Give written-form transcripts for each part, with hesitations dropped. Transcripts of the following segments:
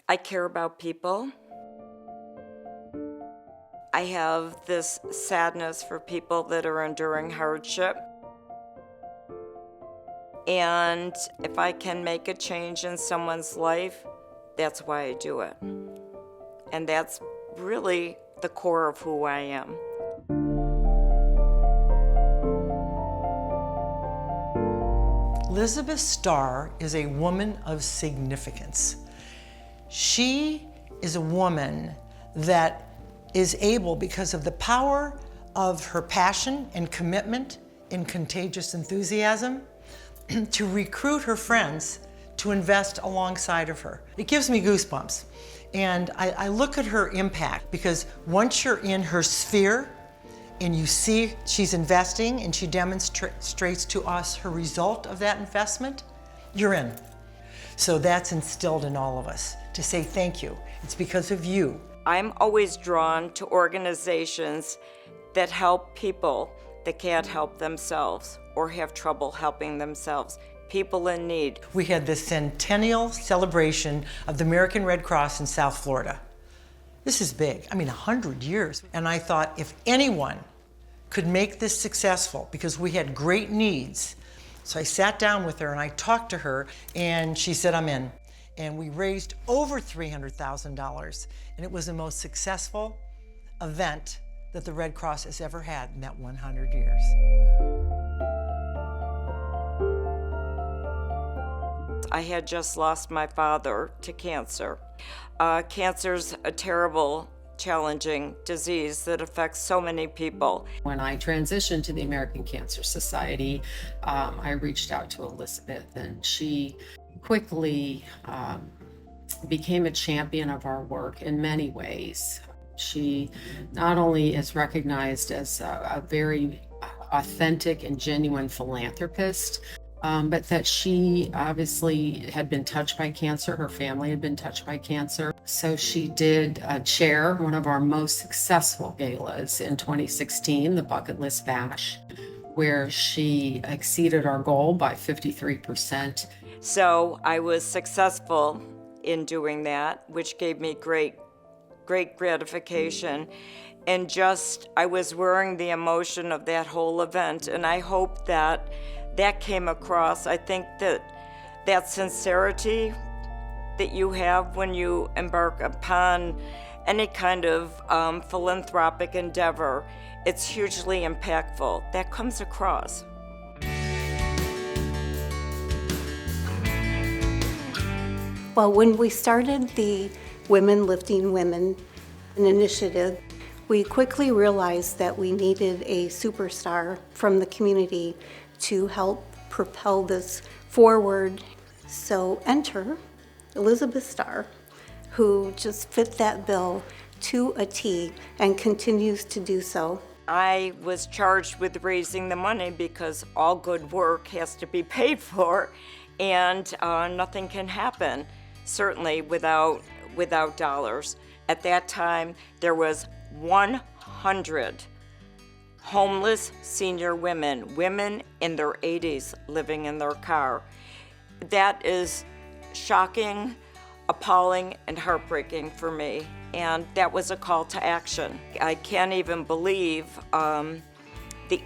I care about people. I have this sadness for people that are enduring hardship. And if I can make a change in someone's life, that's why I do it. And that's really the core of who I am. Elizabeth Starr is a woman of significance. She is a woman that is able, because of the power of her passion and commitment and contagious enthusiasm, to recruit her friends to invest alongside of her. It gives me goosebumps. And I look at her impact, because once you're in her sphere and you see she's investing and she demonstrates to us her result of that investment, you're in. So that's instilled in all of us to say thank you. It's because of you. I'm always drawn to organizations that help people that can't help themselves or have trouble helping themselves, people in need. We had the centennial celebration of the American Red Cross in South Florida. This is big, 100 years. And I thought if anyone could make this successful, because we had great needs. So I sat down with her and I talked to her, and she said, I'm in. And we raised over $300,000, and it was the most successful event that the Red Cross has ever had in that 100 years. I had just lost my father to cancer. Cancer's a terrible, challenging disease that affects so many people. When I transitioned to the American Cancer Society, I reached out to Elizabeth, and she quickly became a champion of our work in many ways. She not only is recognized as a very authentic and genuine philanthropist, but that she obviously had been touched by cancer. Her family had been touched by cancer. So she did chair one of our most successful galas in 2016, the Bucket List Bash, where she exceeded our goal by 53%. So I was successful in doing that, which gave me great gratification. And just, I was wearing the emotion of that whole event, and I hope that came across. I think that sincerity that you have when you embark upon any kind of philanthropic endeavor, it's hugely impactful. That comes across. Well, when we started the Women Lifting Women initiative, we quickly realized that we needed a superstar from the community to help propel this forward. So enter Elizabeth Starr, who just fit that bill to a T and continues to do so. I was charged with raising the money because all good work has to be paid for, and nothing can happen, certainly without dollars. At that time, there was 100 homeless senior women in their 80s living in their car. That is shocking, appalling, and heartbreaking for me. And that was a call to action. I can't even believe the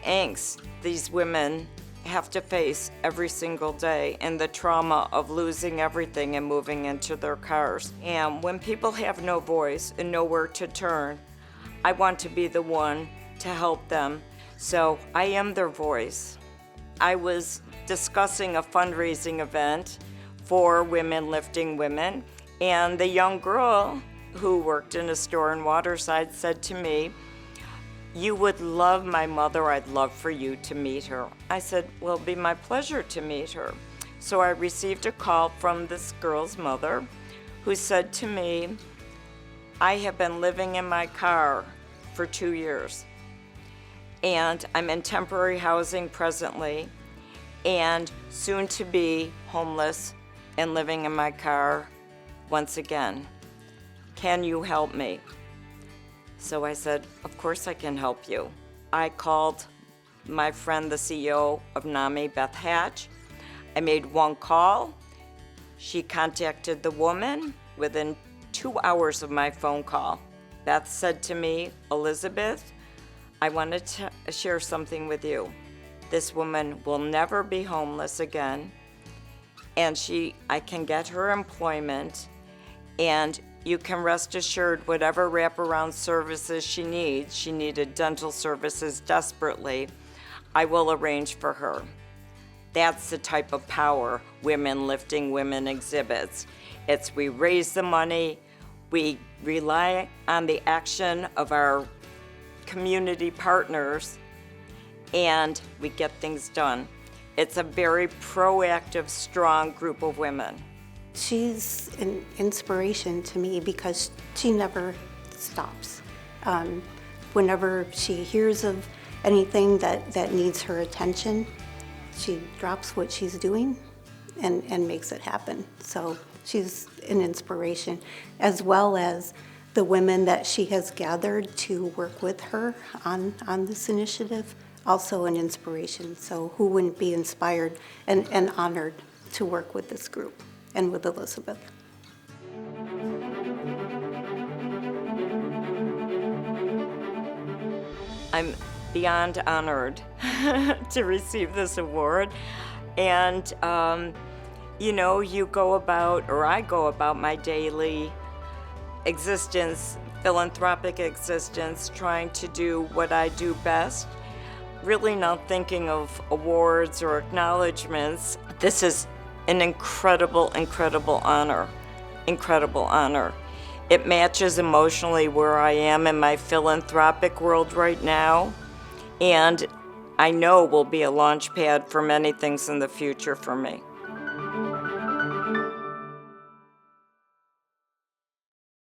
angst these women have to face every single day and the trauma of losing everything and moving into their cars. And when people have no voice and nowhere to turn, I want to be the one to help them. So I am their voice. I was discussing a fundraising event for Women Lifting Women, and the young girl who worked in a store in Waterside said to me, "You would love my mother. I'd love for you to meet her." I said, "Well, it'd be my pleasure to meet her." So I received a call from this girl's mother who said to me, "I have been living in my car for 2 years, and I'm in temporary housing presently, and soon to be homeless and living in my car once again. Can you help me?" So I said, "Of course I can help you." I called my friend, the CEO of NAMI, Beth Hatch. I made one call. She contacted the woman. Within 2 hours of my phone call. Beth said to me, Elizabeth, I wanted to share something with you. This woman will never be homeless again, and I can get her employment, and you can rest assured whatever wraparound services she needed dental services desperately, I will arrange for her. That's the type of power Women Lifting Women exhibits. It's we raise the money, we rely on the action of our community partners, and we get things done. It's a very proactive, strong group of women. She's an inspiration to me because she never stops. Whenever she hears of anything that needs her attention, she drops what she's doing and makes it happen. So she's an inspiration, as well as the women that she has gathered to work with her on this initiative, also an inspiration. So who wouldn't be inspired and honored to work with this group and with Elizabeth? I'm beyond honored to receive this award. And, I go about my daily existence, philanthropic existence, trying to do what I do best, really not thinking of awards or acknowledgments. This is an incredible, incredible honor. Incredible honor. It matches emotionally where I am in my philanthropic world right now, and I know will be a launch pad for many things in the future for me.